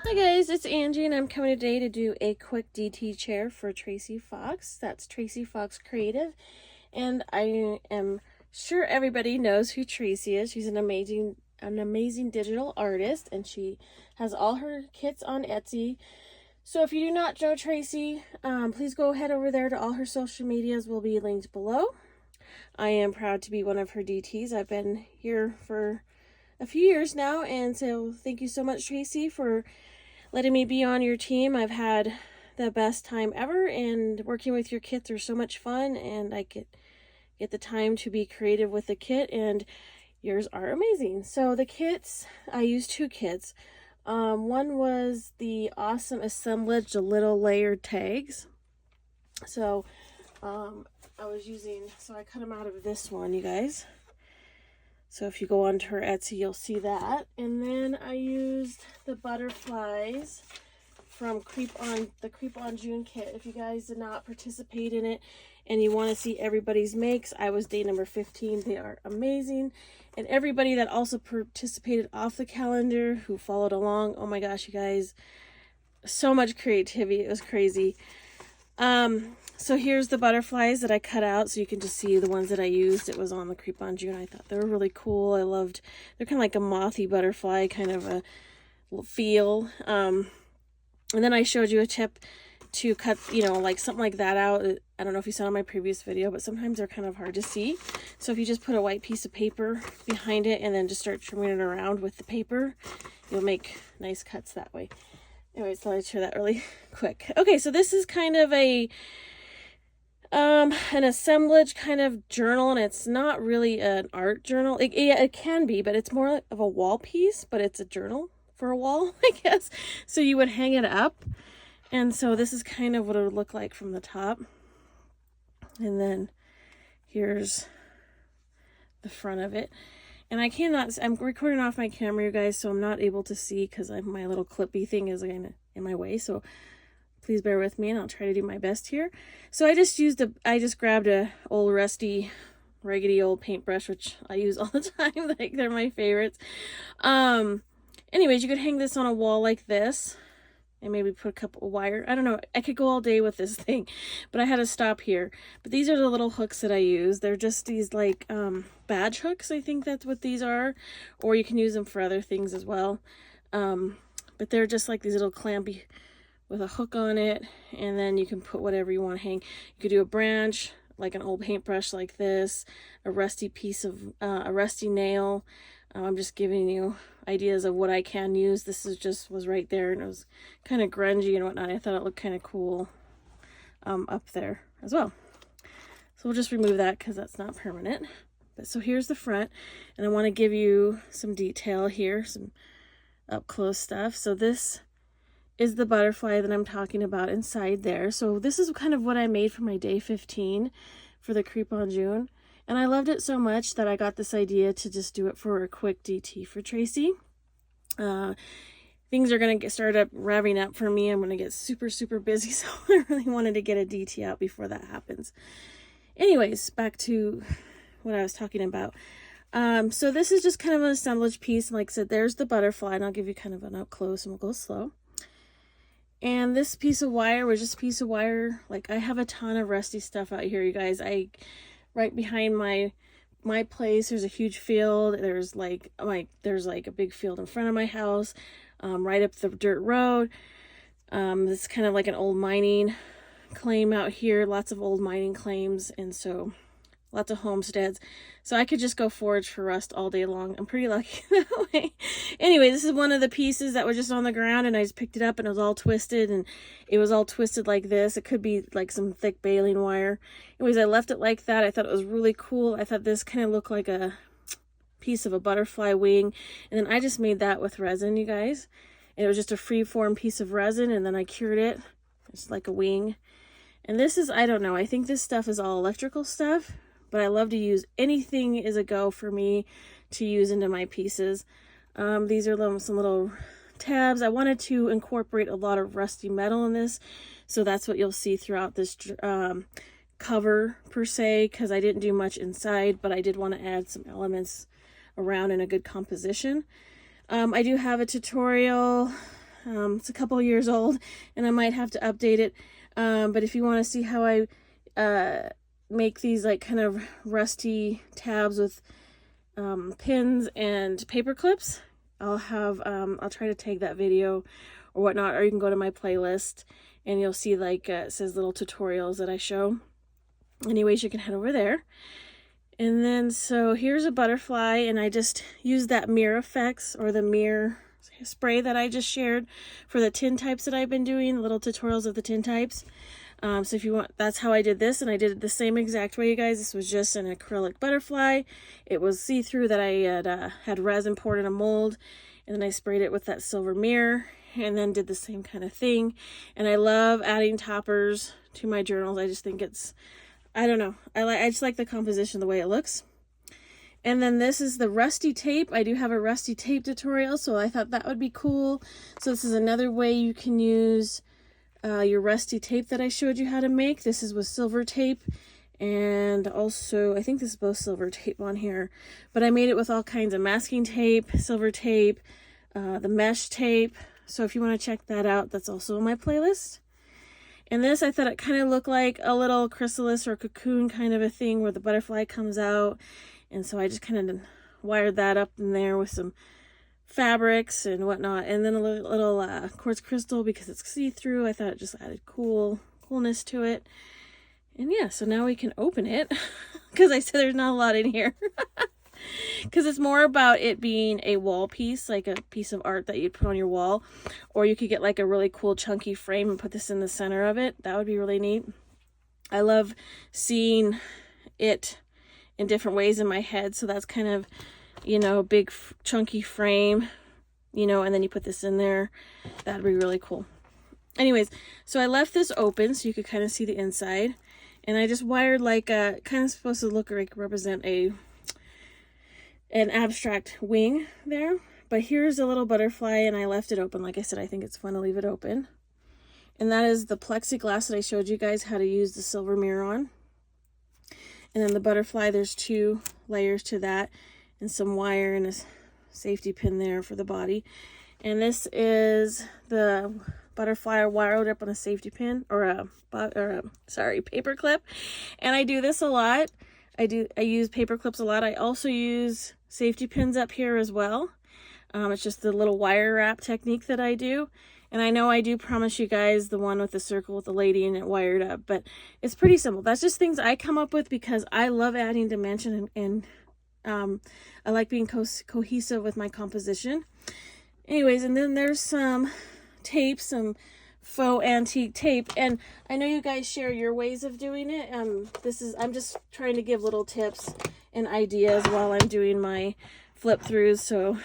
Hi guys, it's Angie and I'm coming today to do a quick DT chair for Tracy Fox. That's Tracy Fox Creative, and I am sure everybody knows who Tracy is. She's an amazing digital artist, and she has all her kits on Etsy. So if you do not know Tracy, please go head over there to all her social medias, will be linked below. I am proud to be one of her DTs. I've been here for a few years now, and so thank you so much, Tracy, for letting me be on your team. I've had the best time ever, and working with your kits are so much fun, and I get the time to be creative with the kit, and yours are amazing. So the kits, I used two kits. One was the awesome assemblage, the little layered tags. So I cut them out of this one, you guys. So if you go onto her Etsy, you'll see that. And then I used the butterflies from the Creep on June kit. If you guys did not participate in it and you want to see everybody's makes, I was day number 15. They are amazing. And everybody that also participated off the calendar who followed along, oh my gosh, you guys, so much creativity. It was crazy. So here's the butterflies that I cut out, so you can just see the ones that I used. It was on the Creep on June. I thought they were really cool. They're kind of like a mothy butterfly kind of a feel. And then I showed you a tip to cut, like something like that out. I don't know if you saw in my previous video, but sometimes they're kind of hard to see. So if you just put a white piece of paper behind it and then just start trimming it around with the paper, you'll make nice cuts that way. Anyways, thought I'd share that really quick. Okay, so this is kind of an assemblage kind of journal, and it's not really an art journal. It can be, but it's more of a wall piece, but it's a journal for a wall, I guess. So you would hang it up, and so this is kind of what it would look like from the top. And then here's the front of it. And I'm recording off my camera, you guys, so I'm not able to see because my little clippy thing is in my way. So please bear with me, and I'll try to do my best here. So I just grabbed a old rusty, raggedy old paintbrush, which I use all the time. Like, they're my favorites. Anyways, you could hang this on a wall like this, and maybe put a couple of wire. I don't know. I could go all day with this thing, but I had to stop here. But these are the little hooks that I use. They're just these like badge hooks. I think that's what these are, or you can use them for other things as well. But they're just like these little clampy with a hook on it, and then you can put whatever you want to hang. You could do a branch, like an old paintbrush like this, a rusty a rusty nail. I'm just giving you ideas of what I can use. This was right there, and it was kind of grungy and whatnot. I thought it looked kind of cool up there as well. So we'll just remove that because that's not permanent. But so here's the front, and I want to give you some detail here, some up close stuff. So this is the butterfly that I'm talking about inside there. So this is kind of what I made for my day 15 for the Creep on June. And I loved it so much that I got this idea to just do it for a quick DT for Tracy. Things are going to start revving up for me. I'm going to get super, super busy. So I really wanted to get a DT out before that happens. Anyways, back to what I was talking about. So this is just kind of an assemblage piece. And like I said, there's the butterfly, and I'll give you kind of an up close, and we'll go slow. And this piece of wire was just a piece of wire. Like, I have a ton of rusty stuff out here, you guys. Right behind my place, there's a huge field. There's like a big field in front of my house, right up the dirt road. This is kind of like an old mining claim out here. Lots of old mining claims, and so lots of homesteads. So I could just go forage for rust all day long. I'm pretty lucky that way. Anyway, this is one of the pieces that was just on the ground, and I just picked it up, and it was all twisted, and it was all twisted like this. It could be like some thick baling wire. Anyways, I left it like that. I thought it was really cool. I thought this kind of looked like a piece of a butterfly wing, and then I just made that with resin, you guys. And it was just a free-form piece of resin, and then I cured it. It's like a wing. And this is, I don't know, I think this stuff is all electrical stuff, but I love to use anything is a go for me to use into my pieces. These are some little tabs. I wanted to incorporate a lot of rusty metal in this, so that's what you'll see throughout this cover per se, because I didn't do much inside, but I did want to add some elements around in a good composition. I do have a tutorial It's a couple years old and I might have to update it. But if you want to see how I make these like kind of rusty tabs with pins and paper clips, I'll try to tag that video or whatnot, or you can go to my playlist and you'll see like it says little tutorials that I show. Anyways, you can head over there. And then so here's a butterfly, and I just used that mirror effects or the mirror spray that I just shared for the tin types that I've been doing, little tutorials of the tin types. So if you want, that's how I did this, and I did it the same exact way, you guys. This was just an acrylic butterfly. It was see-through that I had resin poured in a mold, and then I sprayed it with that silver mirror, and then did the same kind of thing. And I love adding toppers to my journals. I just think it's, I don't know, I just like the composition, the way it looks. And then this is the rusty tape. I do have a rusty tape tutorial, so I thought that would be cool. So this is another way you can use your rusty tape that I showed you how to make. This is with silver tape, and also I think this is both silver tape on here, but I made it with all kinds of masking tape, silver tape, the mesh tape. So if you want to check that out, that's also on my playlist. And this, I thought it kind of looked like a little chrysalis or cocoon kind of a thing where the butterfly comes out. And so I just kind of wired that up in there with some fabrics and whatnot. And then a little quartz crystal because it's see-through. I thought it just added coolness to it. And yeah, so now we can open it because I said there's not a lot in here. Because it's more about it being a wall piece, like a piece of art that you'd put on your wall. Or you could get like a really cool chunky frame and put this in the center of it. That would be really neat. I love seeing it in different ways in my head. So that's kind of, you know, a big chunky frame, you know, and then you put this in there. That'd be really cool. Anyways, so I left this open so you could kind of see the inside. And I just wired like a, kind of supposed to look like represent an abstract wing there. But here's a little butterfly and I left it open. Like I said, I think it's fun to leave it open. And that is the plexiglass that I showed you guys how to use the silver mirror on. And then the butterfly, there's 2 layers to that and some wire and a safety pin there for the body. And this is the butterfly wired up on a safety pin or a paper clip. And I do this a lot. I use paper clips a lot. I also use safety pins up here as well. It's just the little wire wrap technique that I do. And I know I do promise you guys the one with the circle with the lady and it wired up, but it's pretty simple. That's just things I come up with because I love adding dimension and I like being cohesive with my composition. Anyways, and then there's some tape, some faux antique tape, and I know you guys share your ways of doing it. I'm just trying to give little tips and ideas while I'm doing my flip throughs. So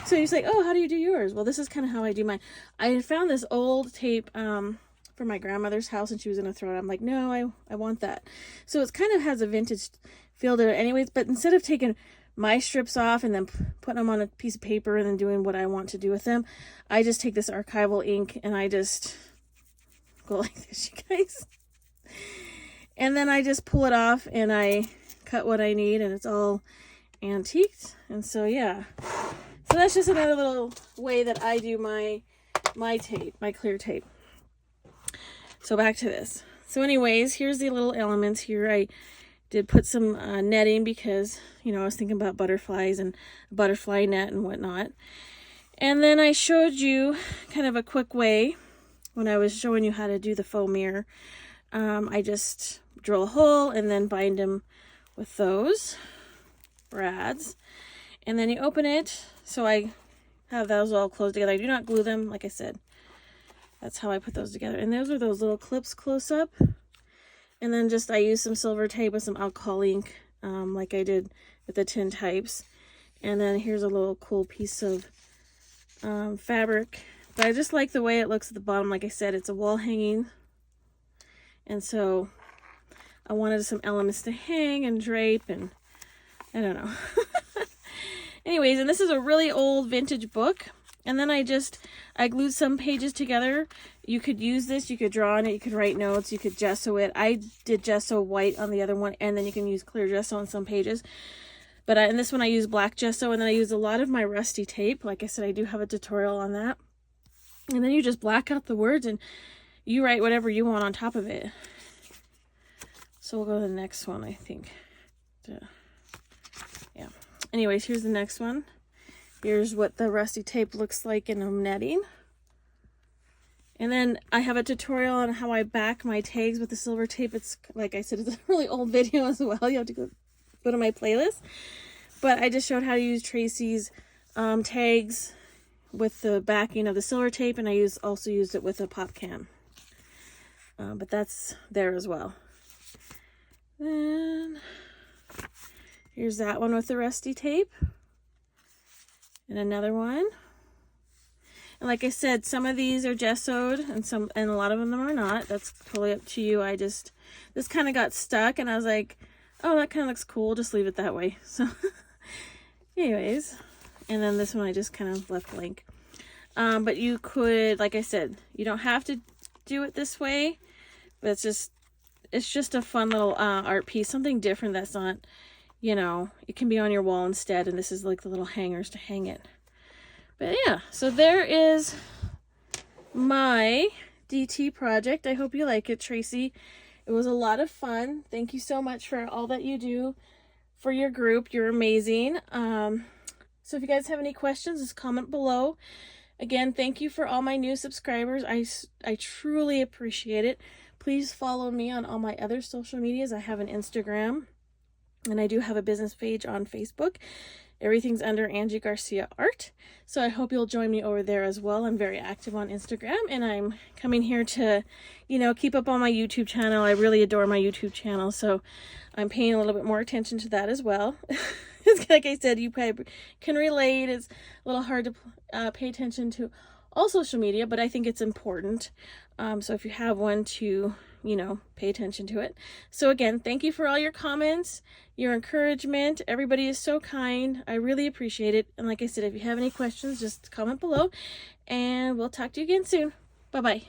so you're like, oh, how do you do yours? Well, this is kind of how I do mine. I found this old tape from my grandmother's house and she was gonna throw it. I'm like, no, I want that. So it kind of has a vintage feel to it anyways, but instead of taking my strips off and then putting them on a piece of paper and then doing what I want to do with them, I just take this archival ink and I just go like this, you guys. And then I just pull it off and I cut what I need and it's all antiqued. And so yeah, so that's just another little way that I do my tape, my clear tape. So back to this. So anyways, here's the little elements here. I did put some netting because, you know, I was thinking about butterflies and butterfly net and whatnot. And then I showed you kind of a quick way when I was showing you how to do the faux mirror. I just drill a hole and then bind them with those brads. And then you open it. So I have those all closed together. I do not glue them, like I said. That's how I put those together. And those are those little clips close up. And then just I use some silver tape with some alcohol ink, like I did with the tin types. And then here's a little cool piece of fabric. But I just like the way it looks at the bottom. Like I said, it's a wall hanging. And so I wanted some elements to hang and drape and I don't know. Anyways, and this is a really old vintage book. And then I glued some pages together. You could use this, you could draw on it, you could write notes, you could gesso it. I did gesso white on the other one, and then you can use clear gesso on some pages. But in this one I use black gesso, and then I use a lot of my rusty tape. Like I said, I do have a tutorial on that. And then you just black out the words and you write whatever you want on top of it. So we'll go to the next one, I think. Yeah. Anyways, here's the next one. Here's what the rusty tape looks like in a netting. And then I have a tutorial on how I back my tags with the silver tape. It's, like I said, it's a really old video as well. You have to go to my playlist. But I just showed how to use Tracy's tags with the backing of the silver tape, and I also used it with a pop can. But that's there as well. Then here's that one with the rusty tape. And another one. And like I said, some of these are gessoed and a lot of them are not. That's totally up to you. This kind of got stuck and I was like, oh, that kind of looks cool. Just leave it that way. So anyways, and then this one I just kind of left blank. But you could, like I said, you don't have to do it this way, but it's just a fun little art piece, something different that's not, you know, it can be on your wall instead, and this is like the little hangers to hang it. But yeah, so there is my DT project. I hope you like it, Tracy. It was a lot of fun. Thank you so much for all that you do for your group. You're amazing. So if you guys have any questions, just comment below. Again, thank you for all my new subscribers. I truly appreciate it. Please follow me on all my other social medias. I have an Instagram, and I do have a business page on Facebook. Everything's under Angie Garcia Art. So I hope you'll join me over there as well. I'm very active on Instagram, and I'm coming here to, you know, keep up on my YouTube channel. I really adore my YouTube channel, so I'm paying a little bit more attention to that as well. It's like I said, you probably can relate. It's a little hard to pay attention to all social media, but I think it's important. So if you have one, to, you know, pay attention to it. So again, thank you for all your comments, your encouragement. Everybody is so kind. I really appreciate it. And like I said, if you have any questions, just comment below, and we'll talk to you again soon. Bye-bye.